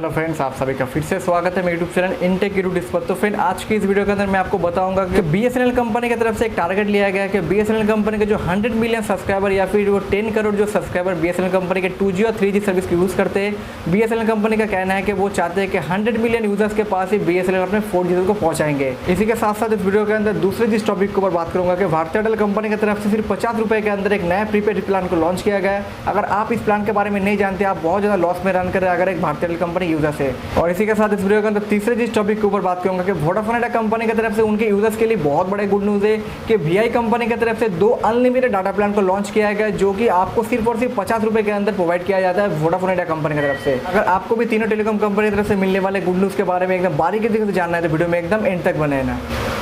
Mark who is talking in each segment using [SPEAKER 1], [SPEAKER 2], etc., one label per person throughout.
[SPEAKER 1] Hello friends, आप सभी का फिर से स्वागत है मेरे यूट्यूब चैनल इनटेक यूट्यूब पर। तो फ्रेंड, आज की इस वीडियो के अंदर मैं आपको बताऊंगा कि बीएसएनएल कंपनी की तरफ से एक टारगेट लिया गया है कि बीएसएनएल कंपनी के जो 100 मिलियन सब्सक्राइबर या फिर वो 10 करोड़ जो सब्सक्राइबर बीएसएनएल कंपनी के 2G और 3G सर्विस की यूज़ करते हैं, बीएसएनएल कंपनी का कहना है कि वो चाहते हैं कि 100 मिलियन यूजर्स के पास ही बीएसएनएल अपने 4G को पहुँचाएंगे। इसी के साथ साथ इस वीडियो के अंदर दूसरे जिस टॉपिक के ऊपर बात करूँगा कि भारतीय एयरटेल कंपनी की तरफ से सिर्फ 50 रुपये के अंदर एक नया प्रीपेड प्लान को लॉन्च किया गया है। अगर आप इस प्लान के बारे में नहीं जानते, आप बहुत ज़्यादा लॉस में रन कर रहे हैं अगर एक भारतीय एयरटेल कंपनी यूजर से। और इसी के साथ इस वीडियो के अंदर तीसरे जिस टॉपिक के ऊपर बात करूंगा कि वोडाफोन आइडिया कंपनी की तरफ से उनके यूजर्स के लिए बहुत बड़े गुड न्यूज़ है कि वीआई कंपनी की तरफ से 2 अनलिमिटेड डाटा प्लान को लॉन्च किया गया, जो कि आपको सिर्फ और सिर्फ 50 रुपये के अंदर प्रोवाइड किया जाता है वोडाफोन आइडिया कंपनी की तरफ से। अगर आपको भी तीनों टेलीकॉम कंपनी की तरफ से मिलने वाले गुड न्यूज़ के बारे में एकदम बारीकी से जानना है तो वीडियो में एकदम एंड तक बने रहना।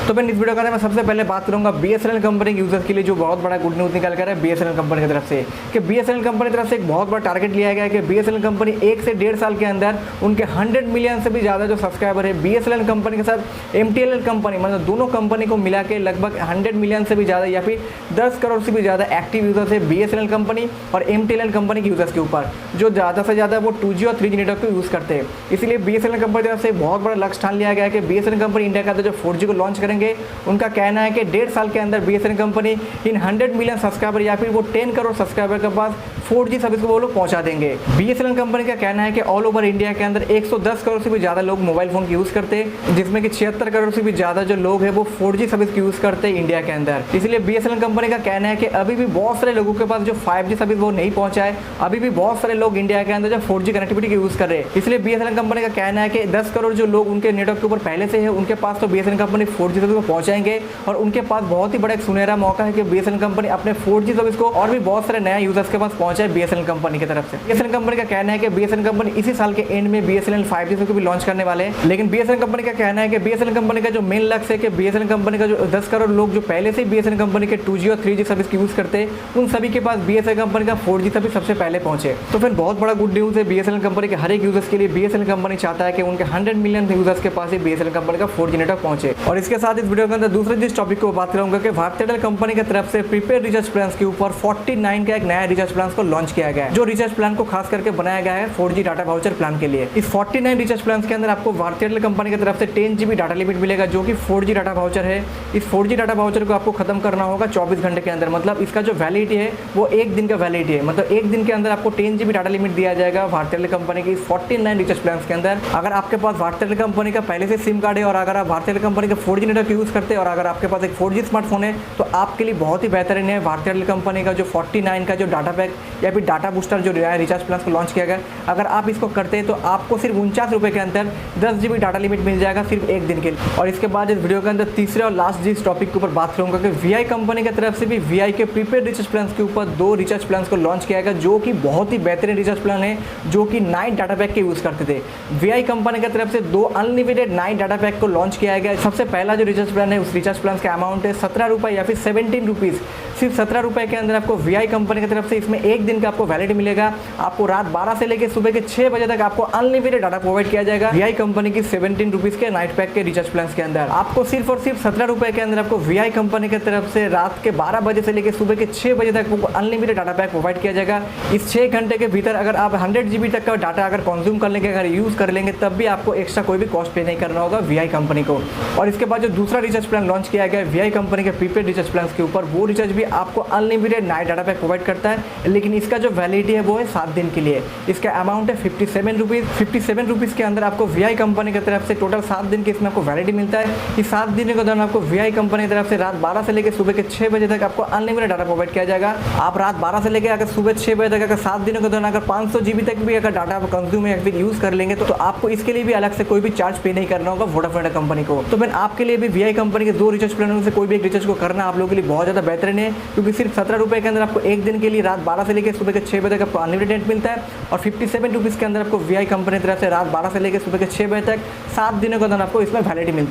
[SPEAKER 1] तो मैं इस वीडियो के अंदर मैं सबसे पहले बात करूंगा बीएसएनएल कंपनी के यूजर्स के लिए जो बहुत बड़ा गुड न्यूज़ निकल कर है बीएसएनएल कंपनी की तरफ से कि बीएसएनएल कंपनी की तरफ से एक बहुत बड़ा टारगेट लिया गया है कि बीएसएनएल कंपनी 1 से 1.5 साल के अंदर उनके 100 मिलियन से भी ज़्यादा जो सब्सक्राइबर है बीएसएनएल कंपनी के साथ एमटीएनएल कंपनी, मतलब दोनों कंपनी को मिला के लगभग 100 मिलियन से भी ज़्यादा या फिर 10 करोड़ से भी ज़्यादा एक्टिव यूजर्स है बीएसएनएल कंपनी और एमटीएनएल कंपनी के यूजर्स के ऊपर, जो ज़्यादा से ज़्यादा वो 2G और 3G नेटवर्क को यूज़ करते हैं। इसलिए बीएसएनएल कंपनी की तरफ से बहुत बड़ा लक्ष्य ठान लिया गया है कि बीएसएनएल कंपनी इंडिया के अंदर जो 4G को लॉन्च करेंगे, उनका कहना है कि 1.5 साल के अंदर बीएसएनएल कंपनी इन 100 मिलियन सब्सक्राइबर या फिर वो 10 करोड़ सब्सक्राइबर के पास 4G सर्विस को वो लोग पहुंचा देंगे। बीएसएनएल कंपनी का कहना है कि ऑल ओवर इंडिया के अंदर 110 करोड़ से भी ज़्यादा लोग मोबाइल फ़ोन की यूज़ करते हैं, जिसमें कि 76 करोड़ से भी ज़्यादा जो लोग हैं वो 4G सर्विस की यूज़ करते हैं इंडिया के अंदर। इसलिए बीएसएनएल कंपनी का कहना है कि अभी भी बहुत सारे लोगों के पास जो 5G सर्विस वो नहीं पहुँचा है, अभी भी बहुत सारे लोग इंडिया के अंदर जो 4G कनेक्टिविटी की यूज़ कर रहे हैं। इसलिए बीएसएनएल कंपनी का कहना है कि 10 करोड़ जो लोग उनके नेटवर्क के ऊपर पहले से है, उनके पास तो बीएसएनएल कंपनी 4G सर्विस को पहुँचाएंगे और उनके पास बहुत ही बड़ा एक सुनहरा मौका है कि बीएसएनएल कंपनी अपने 4G सर्विस को और भी बहुत सारे नए यूजर्स के पास पहुंचाए बीएसएनएल कंपनी की तरफ से। बीएसएनएल कंपनी का कहना है कि बीएसएनएल कंपनी इसी साल के एंड में बीएसएनएल 5G सर्विस को भी लॉन्च करने वाले हैं। लेकिन बीएसएनएल कंपनी का कहना है कि बीएसएनएल कंपनी का जो मेन लक्ष्य है कि बीएसएनएल कंपनी का जो 10 करोड़ लोग जो पहले से बीएसएनएल कंपनी के 2G और 3G सर्विस की यूज करते हैं, उन सभी के पास बीएसएनएल कंपनी का 4G सर्विस सबसे पहले पहुंचे। तो फिर बहुत बड़ा गुड न्यूज़ है बीएसएनएल कंपनी के हर एक यूजर्स के लिए। बीएसएनएल कंपनी चाहता है कि उनके 100 मिलियन यूजर्स के पास ही बीएसएनएल कंपनी का 4G नेटवर्क पहुंचे। और इसके साथ इस वीडियो के अंदर दूसरे जिस टॉपिक को बात करूंगा कि भारतीय एयरटेल कंपनी की तरफ से प्रीपेड रिचार्ज प्लान के ऊपर 49 का एक नया रिचार्ज प्लान को लॉन्च किया गया है, जो रिचार्ज प्लान को खास करके बनाया गया है 4G डाटा वाउचर प्लान के लिए। इस 49 रिचार्ज प्लान के अंदर आपको भारतीय एयरटेल कंपनी की तरफ से 10 GB डाटा लिमिट मिलेगा, जो कि 4G डाटा वाउचर है। इस 4G डाटा वाउचर को आपको खत्म करना होगा 24 घंटे के अंदर, मतलब इसका जो वैलिडिटी है वो 1 दिन का वैलिडिटी है, मतलब 1 दिन के अंदर आपको 10 GB डाटा लिमिट दिया जाएगा भारतीय एयरटेल कंपनी की 49 रिचार्ज प्लान के अंदर। अगर आपके पास भारतीय एयरटेल कंपनी का पहले से सिम कार्ड है और अगर आप भारतीय एयरटेल कंपनी का 4G नेटवर्क यूज़ करते हैं और अगर आपके पास एक 4G स्मार्टफोन है, तो आपके लिए बहुत ही बेहतरीन है भारतीय एयरटेल कंपनी का जो 49 का जो डाटा पैक या फिर डाटा बूस्टर जो रिचार्ज प्लान को लॉन्च किया गया। अगर आप इसको करते हैं तो आपको सिर्फ 49 रुपये के अंदर 10 GB डाटा लिमिट मिल जाएगा सिर्फ 1 दिन के लिए। और इसके बाद इस वीडियो के अंदर तीसरे और लास्ट जिस टॉपिक के ऊपर बात करूंगा कि वीआई कंपनी की तरफ से भी वीआई के प्रीपेड रिचार्ज प्लान के ऊपर 2 रिचार्ज प्लान को लॉन्च किया गया, जो कि बहुत ही बेहतरीन रिचार्ज प्लान है, जो कि नाइट डाटा पैक के यूज़ करते थे। वीआई कंपनी की तरफ से 2 अनलिमिटेड नाइट डाटा पैक को लॉन्च किया गया। सबसे पहला जो रिचार्ज प्लान है उस रिचार्ज प्लान का अमाउंट है 17 रुपये या फिर 17 रुपीज़। सिर्फ 17 रुपये के अंदर आपको वीआई कंपनी की तरफ से इसमें 1 दिन का आपको वैलिडिटी मिलेगा। आपको रात 12 से लेकर सुबह के 6 बजे तक आपको अनलिमिटेड डाटा प्रोवाइड किया जाएगा वीआई कंपनी की 17 रुपीज़ के नाइट पैक के रिचार्ज प्लान के अंदर। आपको सिर्फ और सिर्फ 17 रुपये के अंदर आपको वीआई कंपनी की तरफ से रात के 12 बजे से लेकर सुबह के 6 बजे तक आपको अनलिमिटेड डाटा पैक प्रोवाइड किया जाएगा। इस 6 घंटे के भीतर अगर आप 100 GB तक का डाटा अगर कंज्यूम कर लेंगे, अगर यूज़ कर लेंगे, तब भी आपको एक्स्ट्रा कोई भी कॉस्ट पे नहीं करना होगा वीआई कंपनी को। और इसके बाद जो दूसरा रिचार्ज प्लान लॉन्च किया गया है वीआई कंपनी के प्रीपेड रिचार्ज प्लान के ऊपर, वो रिचार्ज भी आपको unlimited night data pack provide करता है, लेकिन इसका जो वैलिडिटी है वो है 7 दिन के लिए। इसका अमाउंट है 57 रुपीज़। 57 रुपीज़ के अंदर आपको वीआई कंपनी की तरफ से टोटल 7 दिन के इसमें आपको वैलिडिटी मिलता है। इस 7 दिन के दौरान आपको वीआई कंपनी की तरफ से रात 12 से लेकर सुबह के 6 बजे तक आपको अनलिमिटेड डाटा प्रोवाइड किया जाएगा। आप रात 12 से लेकर अगर सुबह 6 बजे तक अगर 7 दिनों के दौरान अगर 500 GB तक भी अगर डाटा कंज्यूम या फिर यूज़ कर लेंगे, तो आपको इसके लिए भी अलग से कोई भी चार्ज पे नहीं करना होगा वोडाफोन कंपनी को। तो मैं आपके लिए भी वीआई कंपनी के 2 रिचार्ज प्लान में से कोई भी एक रिचार्ज को करना आप लोगों के लिए बहुत ज़्यादा बेहतरीन है, क्योंकि सिर्फ 17 रुपये के अंदर आपको 1 दिन के लिए रात 12 से लेकर सुबह के 6 बजे तक आपको अनलिमिटेड नेट मिलता है। और 57 रुपीज़ के अंदर आपको वीआई कंपनी की तरफ से रात 12 से लेकर सुबह के 6 बजे तक 7 दिनों के दौरान आपको इसमें वैलिडिटी मिलता है।